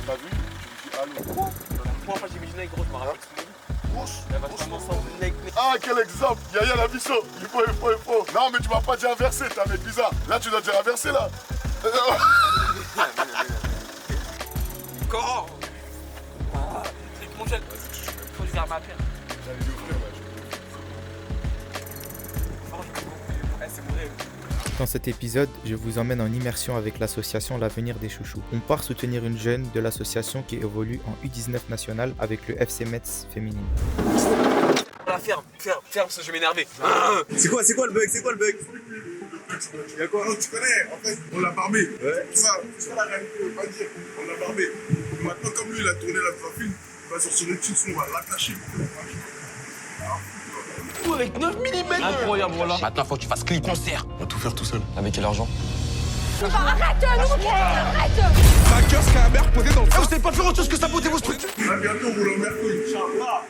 t'as vu? Tu me dis allô. Quoi? La première fois que j'ai vu Gina, gros, je me rappelle. Ah, quel exemple! Yaya la mission! Il faut. Non, mais tu m'as pas dit inverser, t'es un mec bizarre. Là, tu dois dire inverser, là. Comment? Mon jeune, faut lui faire ma paire. J'allais lui offrir, là. C'est mon rêve. Dans cet épisode, je vous emmène en immersion avec l'association L'Avenir des Chouchous. On part soutenir une jeune de l'association qui évolue en U19 national avec le FC Metz féminine. La ferme, parce que je vais m'énerver. C'est quoi le bug? Y'a quoi? Non, tu connais, en fait, on l'a barbé. Ouais. C'est ça la réalité, on va pas dire. On l'a barbé. Maintenant, comme lui, il a tourné la film, il va sortir une petite son, on va l'attacher. Avec 9 mm. Incroyable, voilà. Maintenant, faut que tu fasses clip concert. On va tout faire tout seul. Avec quel argent? Arrête, nous, arrête! Hacker, c'est un merde posé dans le feu. Vous savez pas faire autre chose que saboter vos structures. À bientôt, on roule en mercredi. Inch'Allah.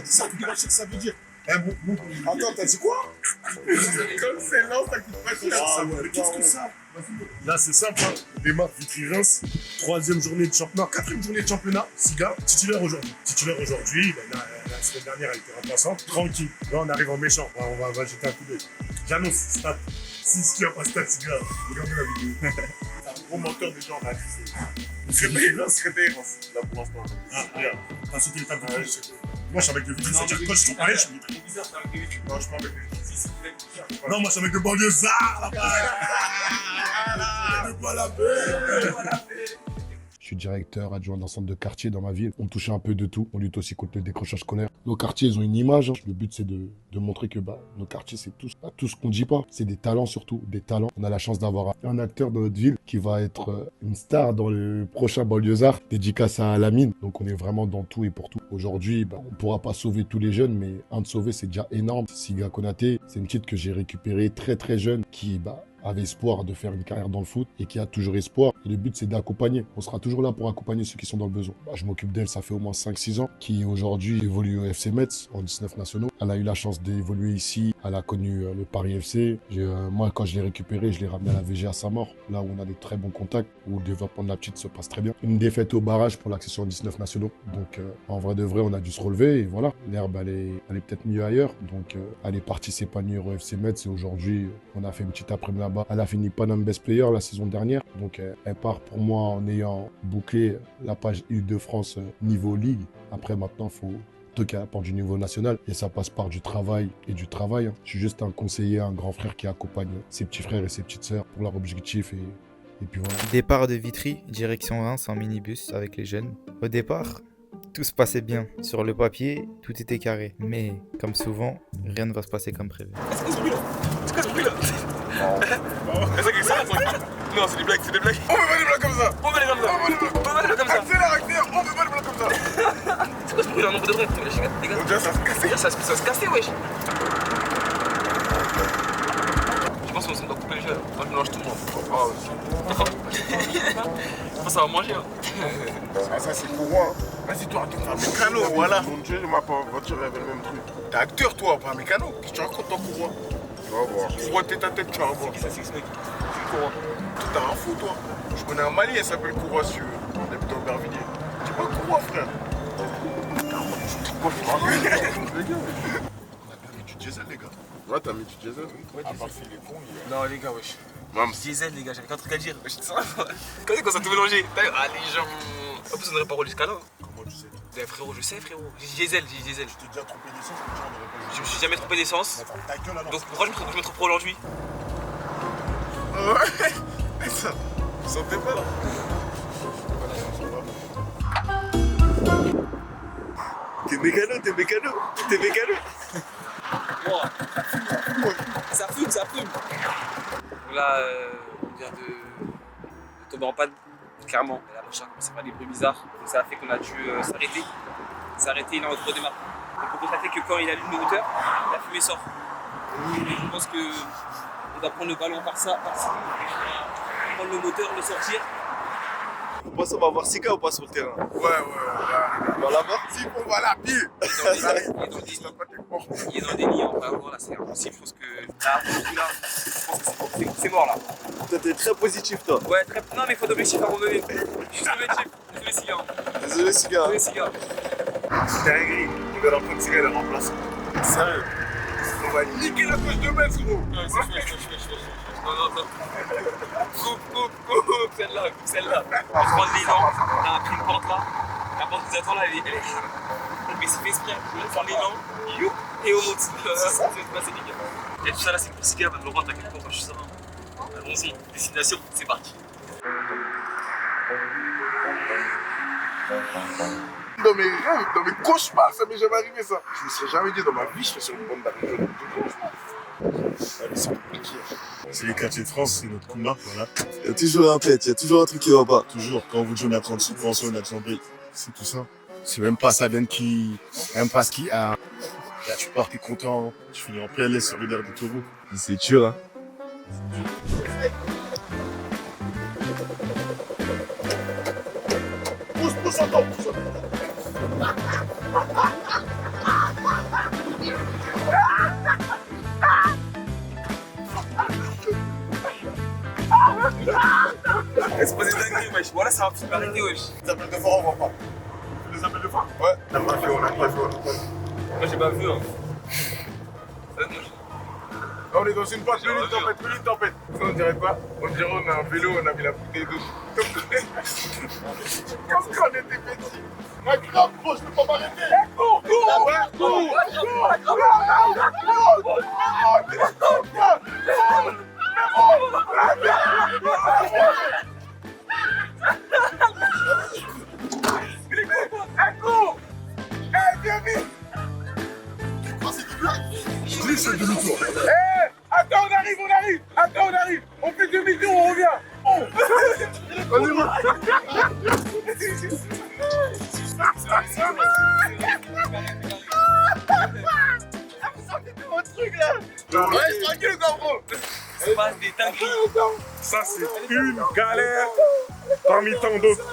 Ça veut dire. Attends, t'as dit quoi? Comme c'est lent, ça coûte pas cher. Mais qu'est-ce que ça? Là, c'est simple. Hein. Les marques Vitry-Reims, 3e journée de championnat, 4e journée de championnat. Siga, titulaire aujourd'hui. La semaine dernière, elle était remplaçante. Tranquille. Là, on arrive en méchant. On va jeter un coup d'œil. J'annonce, stat. Si tu n'as pas stat, Siga, regardez la vidéo. C'est un gros menteur des gens, là. Secrétaire, là, pour l'instant. Ah, regarde. T'as sauté le tableau. Moi, je suis avec le Vitry, c'est-à-dire que quand je suis pareil, je suis bizarre, c'est avec le Vitry. Non, je suis pas avec le Vitry. Non, moi, je suis avec le banlieusard, là-bas. Je suis directeur adjoint d'un centre de quartier dans ma ville. On touche un peu de tout. On lutte aussi contre le décrochage scolaire. Nos quartiers, ils ont une image. Hein. Le but, c'est de montrer que nos quartiers, c'est tout ce qu'on ne dit pas. C'est des talents surtout, des talents. On a la chance d'avoir un acteur dans notre ville qui va être une star dans le prochain banlieusard, dédicace à Lamine. Donc, on est vraiment dans tout et pour tout. Aujourd'hui, on ne pourra pas sauver tous les jeunes, mais un de sauver, c'est déjà énorme. Siga Konaté, c'est une petite que j'ai récupérée très très jeune qui avait espoir de faire une carrière dans le foot et qui a toujours espoir. Et le but, c'est d'accompagner. On sera toujours là pour accompagner ceux qui sont dans le besoin. Je m'occupe d'elle, ça fait au moins 5-6 ans, qui aujourd'hui évolue au FC Metz en 19 nationaux. Elle a eu la chance d'évoluer ici. Elle a connu le Paris FC. Moi, quand je l'ai récupérée, je l'ai ramenée à la VG à sa mort, là où on a de très bons contacts, où le développement de la petite se passe très bien. Une défaite au barrage pour l'accession en 19 nationaux. Donc, en vrai de vrai, on a dû se relever et voilà. L'herbe, elle est peut-être mieux ailleurs. Donc, elle est partie s'épanouir au FC Metz et aujourd'hui, on a fait une petite après-midi là-bas. Elle a fini Panam Best Player la saison dernière. Donc, elle part pour moi en ayant bouclé la page Île-de-France niveau Ligue. Après, maintenant, il faut toquer à la porte du niveau national et ça passe par du travail et du travail. Hein. Je suis juste un conseiller, un grand frère qui accompagne ses petits frères et ses petites sœurs pour leur objectif et puis voilà. Départ de Vitry, direction Reims en minibus avec les jeunes. Au départ, tout se passait bien. Sur le papier, tout était carré. Mais, comme souvent, rien ne va se passer comme prévu. C'est quoi ce bruit là? Non, c'est des blagues. On fait pas des blagues comme ça. On va aller comme ça. Accélère, on fait pas des blagues comme ça. C'est quoi ce bruit là? Non, pour de vrai, les gars. Donc déjà, ça se casse. Ça se cassait, wesh. Je pense qu'on doit couper le jeu. Moi, je mélange tout le monde. Je pense que ça va manger. Ça, c'est courant. Vas-y, toi, attends, un mécano, voilà. Mon Dieu, ma voiture avait le même truc. T'es acteur, toi, pas un mécano. Qu'est-ce que tu racontes, toi, courant? Tu vas voir. Courant tête à tête, tu vas voir. Ça s'explique. C'est courant. T'as un fou, toi. Je connais un Mali, elle s'appelle Courant, si tu veux. On habite dans Aubervilliers. Tu vois Courant, frère? Moi, je parle. Les gars. On a bien mis du diesel, les gars. Ouais, t'as mis du diesel. Ouais, à part s'il est con, Non, les gars, wesh. Mam. Diesel, les gars, j'avais qu'un truc à dire. Quand ça a tout mélangé. Ah, les gens. En plus, on n'aurait pas roulé jusqu'à là. Comment tu sais? Ben, frérot, je sais, frérot. J'ai dit diesel. Je t'ai déjà trompé d'essence, mais on aurait pas Je me suis jamais trompé d'essence. Attends, ta gueule alors. Donc pourquoi je me trompe aujourd'hui? Ouais. Ça sentait pas là. T'es mécano. Ça fume. Là, on vient de tomber en panne, clairement. La machine commence à faire des bruits bizarres. Donc ça a fait qu'on a dû s'arrêter. Il est en redémarre. Donc on peut constater que quand il allume le moteur, la fumée sort. Et je pense qu'on doit prendre le ballon par-ci, prendre le moteur, le sortir. On va voir Sika ou pas sur le terrain? Ouais. Dans la barre? Si, on va la pied. Il est dans des lits, en vrai, voilà, c'est impossible. Je pense que là, c'est mort là. Toi, t'es très positif, toi. Ouais, très... Non, mais il faut d'objectif à un moment donné. Je suis objectif. Désolé, Siga. Désolé, Siga. Désolé, Siga. C'est aigri. Il va reprendre Siga et le remplacer. Sérieux? On va niquer la poche de Metz, gros. Non, c'est chaud. Non. Coupe celle-là. Je prends l'élan, t'as pris une pente là. La pente qui attend là, elle est mais c'est fait exprès. Je prends l'élan, et on monte. C'est nickel. Et tout ça là, c'est pour Siga, va Laurent, t'inquiète pas, moi je suis serein. Allons-y, destination, c'est parti. Dans mes rêves, dans mes cauchemars, ça m'est jamais arrivé ça. Je me serais jamais dit dans ma vie, je fais sur une bande d'argent. C'est les quartiers de France, c'est notre combat, voilà. Il y a toujours un pet, il y a toujours un truc qui va pas. Toujours, quand vous donnez à 30 subventions, on a changé. C'est tout ça. C'est même pas ça vient qui, même pas ce qui a. Là, tu pars, t'es content, tu finis en PLS sur l'air du taureau. C'est dur, hein. Pousse, attends, C'est pas des dingueries, wesh. Voilà, ça va plus m'arrêter, wesh. Les appels de phare, on voit pas. Les appels de phare? Ouais. On n'a pas vu. Moi, j'ai pas vu, hein. On est dans une boîte, minute tempête. Ça, on dirait quoi? On dirait on a un vélo, on a mis la bouteille d'eau. Parce qu'on était petits. Ma grave, gros, je peux pas m'arrêter. Cours. C'est demi-tour. Attends, on arrive. On fait demi-tour, on revient. Ouais, tranquille, gros. C'est pas des dingueries. Ça, c'est une galère parmi tant d'autres.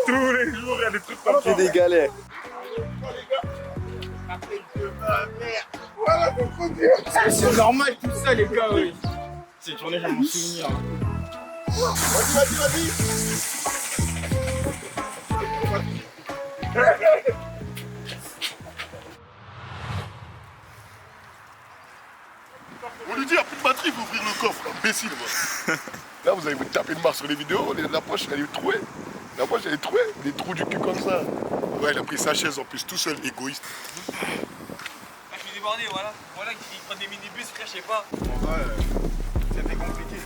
Tous les jours, il y a des trucs comme ça. C'est des galères. Voilà, faut dire. C'est normal tout ça les gars, oui. Cette journée, je vais m'en souvenir. Vas-y. On lui dit, il n'y a plus de batterie, il faut ouvrir le coffre. Imbécile, moi. Là, vous allez vous taper une barre sur les vidéos. La poche, elle est trouée. Des trous du cul comme ça. Ouais, il a pris sa chaise en plus, tout seul, égoïste. Je suis débordé, voilà. Voilà qu'ils prennent des minibus, frère, je sais pas. Ouais, c'était compliqué.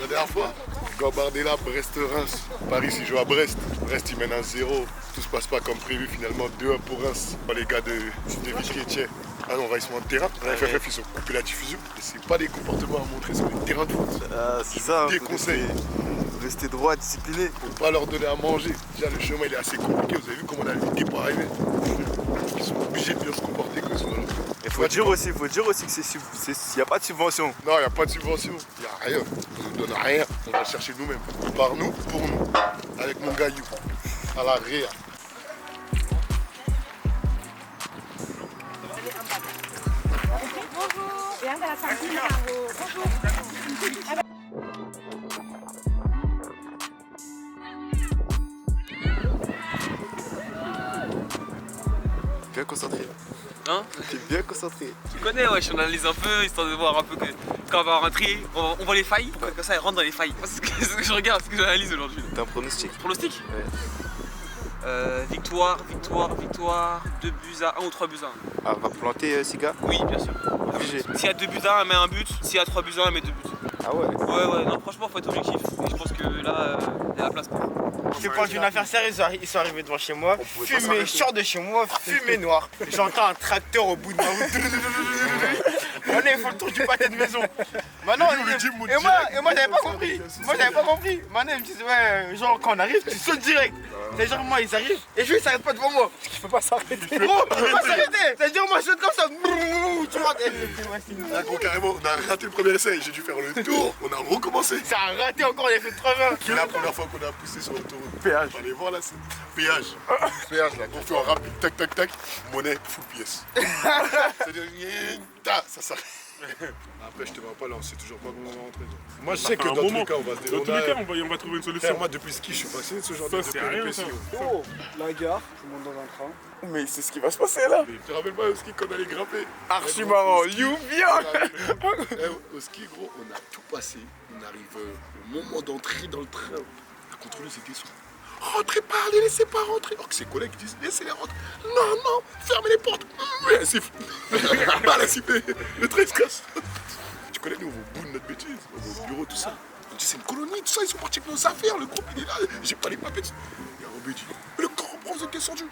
La dernière fois, Gambardella, Brest-Reims. Paris, il joue à Brest. Brest, il mène 1-0. Tout se passe pas comme prévu, finalement 2-1 pour Reims. Les gars de Vic-Chrétien. Envahissement de terrain. La FFF, ils ont coupé la diffusion. Et c'est pas des comportements à montrer sur les terrains de foot. Ah, c'est ça. Des conseils. Rester droit, discipliné. Faut pas leur donner à manger. Déjà, le chemin, il est assez compliqué. Vous avez vu comment on a vite pour arriver. Ils sont obligés de bien se comporter quand ils sont là. Il faut dire aussi que il n'y a pas de subvention. Non, il n'y a pas de subvention. Il n'y a rien. On ne nous donne rien. On va chercher nous-mêmes. Par nous, pour nous. Avec mon gars You. À la réa. Bonjour. Viens à la cantine, Caro. Bonjour. Bien concentré. Hein? T'es bien concentré. Tu connais, ouais, je analyse un peu, histoire de voir un peu que quand on va rentrer, on voit les failles, pour que comme ça elle rentre dans les failles. C'est ce que je regarde, ce que j'analyse aujourd'hui. T'as un pronostic? Pronostic? Ouais. Victoire, 2 buts à 1 ou 3 buts à 1. Ah, va planter Siga? Oui, bien sûr. Obligé. S'il y a 2 buts à 1, elle met un but. S'il y a 3 buts à 1, elle met 2 buts. Ah ouais? Ouais, non, franchement, faut être objectif. Et je pense que là, il y a la place pour. Je parle d'une affaire sérieuse, ils sont arrivés devant chez moi, pouvait pas fumée, s'arrêter. je sors de chez moi, fumée noire. J'entends un tracteur au bout de ma route. Mané, il faut le tour du pâté de maison. Maintenant, et moi j'avais pas compris. Moi j'avais pas compris. Mané, il me disait, ouais, genre quand on arrive, tu sautes direct. C'est genre, moi ils arrivent et je lui, il s'arrête pas devant moi. Je peux pas s'arrêter. Gros, je peux pas s'arrêter. C'est-à-dire, moi je saute comme ça. Tu vois, Là, gros, carrément, on a raté le premier essai. J'ai dû faire le tour. On a recommencé. ça a raté encore, il a fait 3 C'est la première fois qu'on a poussé sur l'autoroute. Péage. Allez voir là, c'est péage. Péage là, on fait en rapide, tac tac tac, monnaie, full pièce. C'est-à-dire, ça s'arrête. Après, je te vois pas là, on sait toujours pas comment on va rentrer. Moi, je sais que dans tous les cas, on va se Dans tous les cas, on va trouver une solution. Moi, depuis ski, je suis vacciné de ce genre de Ça, c'est rien, ça. Oh, la gare, je monte dans un train. Mais c'est ce qui va se passer là. Tu te rappelles pas au ski qu'on allait grimper? Archi marrant, you bien. Au ski, gros, on a tout passé. On arrive au moment d'entrer dans le train. La contrôleuse était sur. Rentrez pas, les laissez pas rentrer. Alors que ses collègues disent laissez-les rentrer. Non, non, fermez les portes. Mais elle siffle. Elle a sifflé. Le train se casse. Tu connais, nous, on bout de notre bêtise. On va au bureau, tout ça. On dit c'est une colonie, tout ça, ils sont partis avec nos affaires. Le groupe, il est là. J'ai pas les papiers. Il y a Robé dit le grand prof, vous êtes descendu.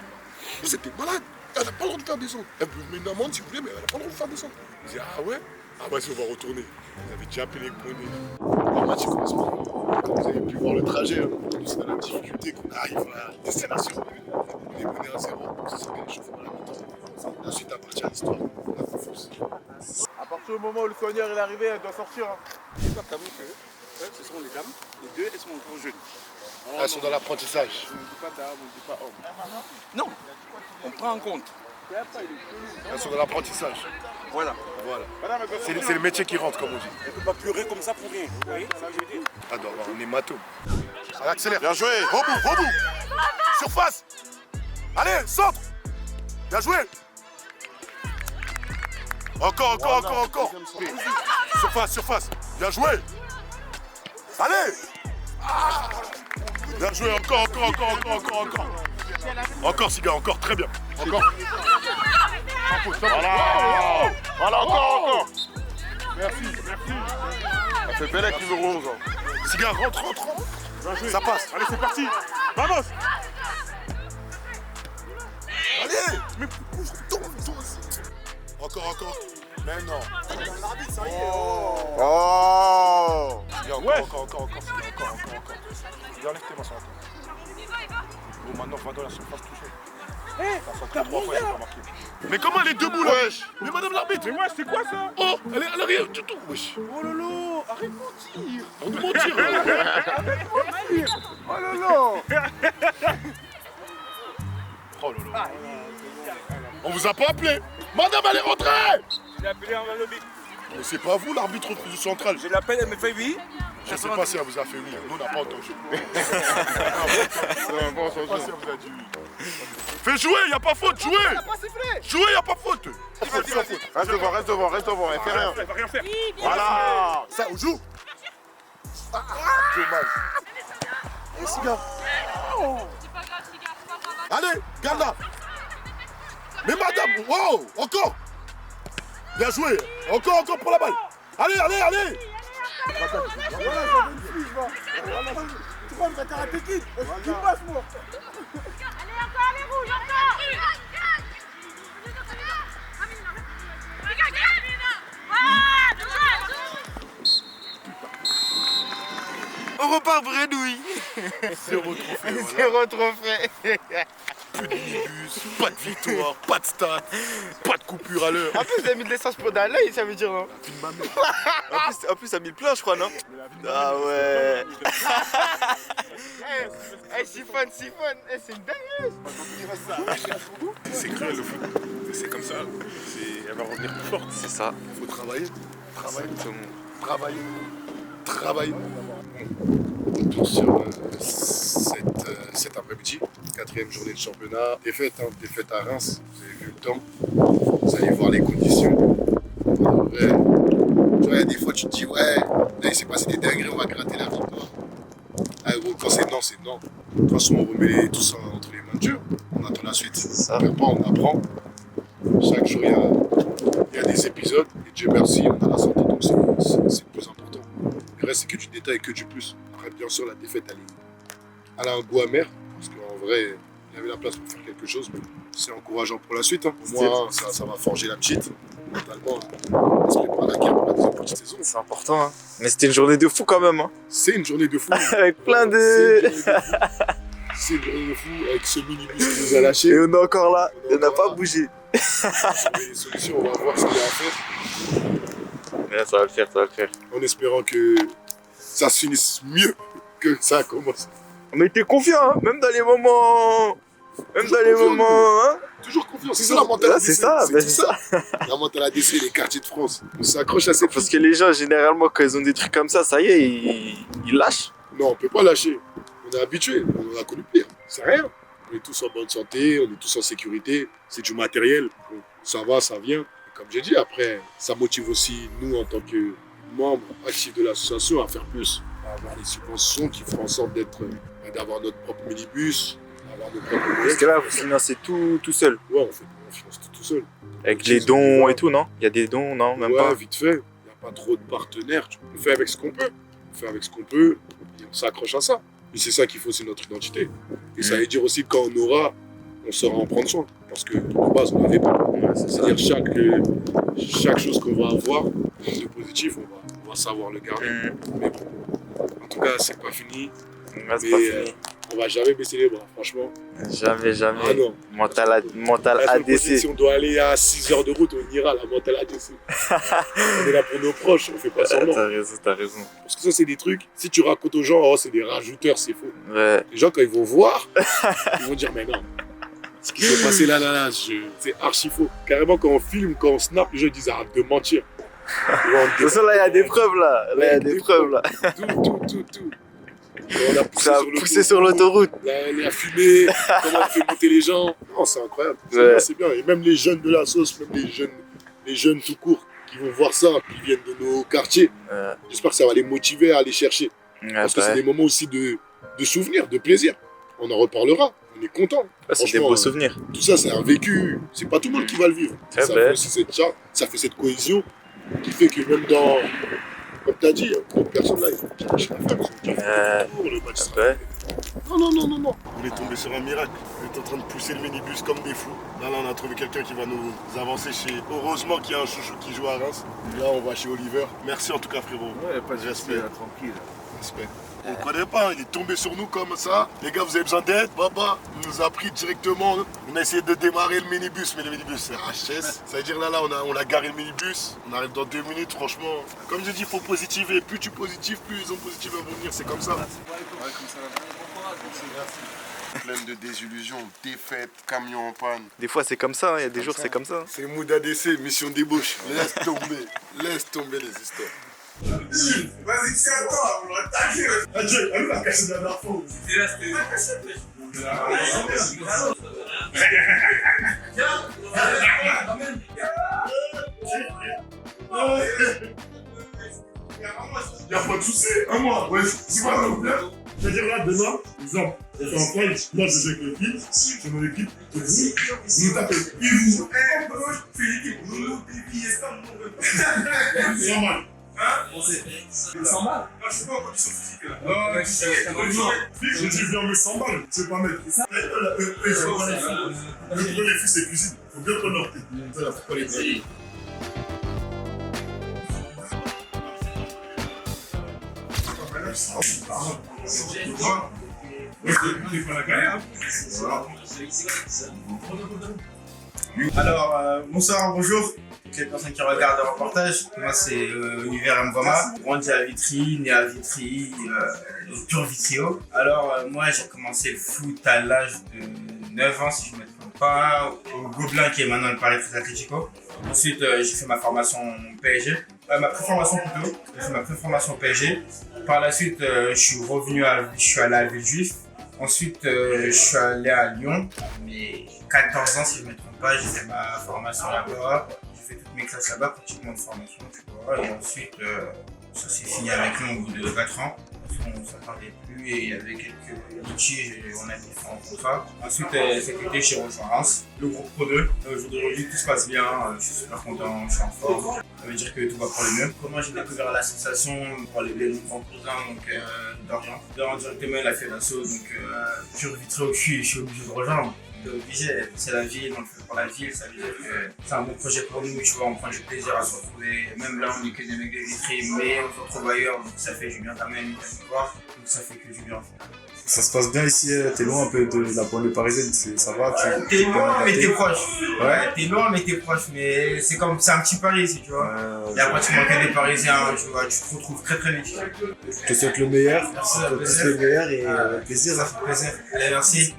Vous êtes malade. Elle n'a pas le droit de faire descendre. Elle peut mettre une amende si vous voulez, mais elle n'a pas le droit de faire descendre. Je dis ah ouais. Ah bah si on va retourner. Vous avez déjà appelé les poneys. Le match commence pas. Comme vous avez pu voir le trajet, c'est dans la difficulté qu'on arrive à la destination. On est mené à 0. C'est ça qui est chauffé à la montagne. Ensuite appartient à l'histoire. La confusion. À partir du moment où le soigneur est arrivé, elle doit sortir. C'est pas tabou que ce sont les dames. Les deux, elles sont encore jeunes. Elles sont dans l'apprentissage. On ne dit pas dame, on ne dit pas homme. Non, on prend en compte. Elles sont dans l'apprentissage. Voilà. C'est le métier qui rentre, comme on dit. On ne peut pas pleurer comme ça pour rien. Vous voyez ça que je veux dire? Ah, doit avoir un hématome. Allez, accélère. Bien joué. Rebou. Surface. Allez, centre. Bien joué. Encore. Surface. Bien joué. Allez. Bien joué, encore. Encore, Siga, encore, très bien. Encore. Voilà, encore. Merci. Ça fait belle avec numéro 11. Siga, rentre. Ça passe. Allez, c'est parti. Vamos. Allez. Mais bouge-toi. Encore. Mais non. Oh. Encore. Siga, enlève tes mains sur la table. Bon, maintenant, va dans la surface touchée. Ça fait 3 fois, elle n'a pas marqué. Mais comment elle est debout là? Mais madame l'arbitre. Mais moi, c'est quoi ça? Oh, elle est à l'arrière du tout, wesh. Oh lolo, arrête de mentir. On nous mentir. Oh lolo. Oh lolo. On vous a pas appelé. Madame, elle est rentrée. Je l'ai appelé en lobby. Mais c'est pas vous l'arbitre central. Je l'appelle, elle me fait oui. Je sais pas si elle vous a fait oui. Nous, on n'a pas entendu. Je sais pas si elle vous a dit oui. Fais jouer, y a pas faute, jouer. Jouer, y a pas faute. Reste devant, elle fait rien. Elle va rien faire. Voilà. Ça, on joue. Dommage. Et Siga. Allez, garde là. Mais madame, wow, encore. Bien joué. Encore pour la balle. Allez. Tu vois, mais t'as un technique. Tu passes, moi. Allez, rouge, encore. On repart bredouille. 0 trophée. 0 trophée. Plus de minibus, pas de victoire, pas de stade, pas de coupure à l'heure. En plus, t'as mis de l'essence pour d'aller, ça veut dire non? En plus, t'as mis le plein, je crois, non? Ah ouais. Siphonne. C'est une dingueuse. C'est cruel le foot. C'est comme ça. Elle va revenir plus forte. C'est ça. Il faut travailler. Exactement. Travailler. Bon, sur cet après-midi, 4e journée de championnat. Défaite à Reims. Vous avez vu le temps. Vous allez voir les conditions. Ouais. Tu vois, des fois tu te dis ouais, là il s'est passé des dingueries, on va gratter la victoire. Ah, gros, quand c'est non, c'est non. De toute façon, on remet tout ça entre les mains de Dieu. On attend la suite. On perd pas, on apprend. Chaque jour, il y a des épisodes. Et Dieu merci, on a la santé, donc c'est le plus important. Le reste, c'est que du détail et que du plus. Après, bien sûr, la défaite, elle a un goût amer. Parce qu'en vrai, il y avait la place pour faire quelque chose. Mais c'est encourageant pour la suite. Hein. Pour moi, ça va forger la petite. mentalement, on se prépare à la guerre pour la deuxième petite saison. C'est important, hein. Mais c'était une journée de fou quand même, hein. C'est une journée de fou. Avec plein de... C'est une journée de fou avec ce minibus qui nous a lâchés. Et on est encore là, on n'a pas bougé. On va trouver des solutions, on va voir ce qu'il y a à faire. Ouais, ça va le faire, ça va le faire. En espérant que ça se finisse mieux que ça a commencé. Mais t'es confiant, hein, même dans les moments... hein. Toujours confiant, c'est ça la mentale ADC. C'est ça, c'est tout ça. La mentale ADC, les quartiers de France. On s'accroche à ces Parce que les gens, généralement, quand ils ont des trucs comme ça y est, ils lâchent. Non, on peut pas lâcher. On est habitué, on a connu pire. C'est rien. On est tous en bonne santé, on est tous en sécurité. C'est du matériel. Donc, ça va, ça vient. Et comme j'ai dit, après, ça motive aussi nous, en tant que membres actifs de l'association, à faire plus. À avoir des subventions qui feront en sorte d'avoir notre propre minibus, d'avoir nos propres Parce que là, vous financez tout seul. Ouais, on finance tout seul. Avec les dons et tout, non? Il y a des dons, non? Même pas. Ouais, vite fait. Il n'y a pas trop de partenaires. On fait avec ce qu'on peut. On fait avec ce qu'on peut et on s'accroche à ça. Et c'est ça qu'il faut, c'est notre identité. Et ça veut dire aussi que quand on aura, on saura en prendre soin. Parce que de base, on n'avait pas. C'est-à-dire chaque chose qu'on va avoir de positif, on va savoir le garder. Mais bon, en tout cas, c'est pas fini. On va jamais baisser les bras, franchement. Jamais. Ah non. Mental La seule ADC. Si on doit aller à 6 heures de route, on ira, la mental ADC. On est là pour nos proches, on fait pas semblant. T'as raison. Parce que ça, c'est des trucs, si tu racontes aux gens, oh, c'est des rajouteurs, c'est faux. Ouais. Les gens, quand ils vont voir, ils vont dire, mais non. Ce qui s'est passé là, c'est archi faux. Carrément, quand on filme, quand on snap, les gens disent, arrête de mentir. De toute façon, là, il y a des preuves, là. Là, il y a des preuves, là. Tout. On a poussé sur l'autoroute. La fumée, comment on fait monter les gens. Non, c'est incroyable. C'est bien. Et même les jeunes de la sauce, même les jeunes tout court qui vont voir ça, qui viennent de nos quartiers, j'espère que ça va les motiver à aller chercher. Parce que c'est des moments aussi de souvenirs, de plaisir. On en reparlera. On est content. C'est des beaux souvenirs. Tout ça, c'est un vécu. C'est pas tout le monde qui va le vivre. Ça fait aussi ça fait cette cohésion qui fait que même dans... Comme tu as dit, d'autres personnes là, ils vont chercher la femme, le match sera fait. Non. On est tombé sur un miracle. On est en train de pousser le minibus comme des fous. Là, on a trouvé quelqu'un qui va nous avancer chez... Heureusement qu'il y a un chouchou qui joue à Reims. Là, on va chez Oliver. Merci en tout cas, frérot. Ouais, pas de respect, là, tranquille. Respect. On ne connaît pas, il est tombé sur nous comme ça. Les gars, vous avez besoin d'aide? Baba, il nous a pris directement. On a essayé de démarrer le minibus, mais le minibus c'est HS. Ça veut dire là, on a garé le minibus. On arrive dans 2 minutes, franchement. Comme je dis, il faut positiver. Plus tu positives, plus les hommes positifs vont venir. C'est comme ça. Pleine de désillusions, défaites, camions en panne. Des fois, c'est comme ça, il y a des jours, c'est comme ça. C'est mood ADC, mission débauche. Laisse tomber les histoires. Vas-y, c'est à toi, on l'a tagué. Adieu, elle l'a caché la dernière fois. C'était là, c'était la cachette. Y'a pas de soucis, un mois, ouais, c'est quoi le problème? C'est-à-dire là, demain, exemple, on fait un fight, là je joue avec l'équipe, c'est mon équipe, et vous nous tapez. Et vous, c'est l'équipe, nous déviez ça, c'est normal. Hein? C'est 100 balles? Non, je suis pas en condition physique là. Non, j'ai dit viens, mais 100 balles, je vais pas mettre. Le les filles, c'est cuisine, faut bien prendre leur tête. Ça, là, faut pas les dire. Alors, bonsoir, bonjour. Toutes les personnes qui regardent le reportage, moi c'est Univers Mvama, grandi à Vitry, né à Vitry, pur Vitrio. Alors moi j'ai commencé le foot à l'âge de 9 ans si je ne me trompe pas, au Gobelin qui est maintenant le Paris Atlético. Ensuite j'ai fait ma formation PSG, ma préformation plutôt, j'ai fait ma préformation PSG. Par la suite je suis allé à Villejuif. Ensuite je suis allé à Lyon, mais 14 ans si je ne me trompe pas, j'ai fait ma formation là-bas. J'ai fait toutes mes classes là-bas, pratiquement de formation, tu vois. Et ensuite, ça s'est fini avec nous au bout de 4 ans. Parce qu'on ne s'attendait plus et il y avait quelques litiges et on a mis fin au contrat. Ensuite, cet été, j'ai rejoint Reims, le groupe Pro 2. Aujourd'hui, tout se passe bien, je suis super content, je suis en forme. Ça veut dire que tout va pour le mieux. Comment j'ai découvert l'association pour les grands cousins d'Orient. Directement, il a fait l'assaut, donc pur Vitry au cul, je suis obligé de rejoindre. t'es obligé, c'est la ville, on le fait pour la ville, ça veut dire que c'est un bon projet pour nous, tu vois, on prend du plaisir à se retrouver, même là on est que des mecs de Vitry, mais on se retrouve ailleurs, donc ça fait du bien quand même, une voir, donc ça fait que du bien. Ça se passe bien ici, t'es loin un peu de la banlieue parisienne, ça va, t'es loin mais t'es proche. Ouais, t'es loin mais t'es proche, mais c'est comme, c'est un petit Paris ici, tu vois. Il y a pratiquement que des Parisiens, tu vois, tu te retrouves très très vite. Je te souhaite le meilleur, merci, le meilleur et plaisir. Ça fait plaisir. Allez, merci.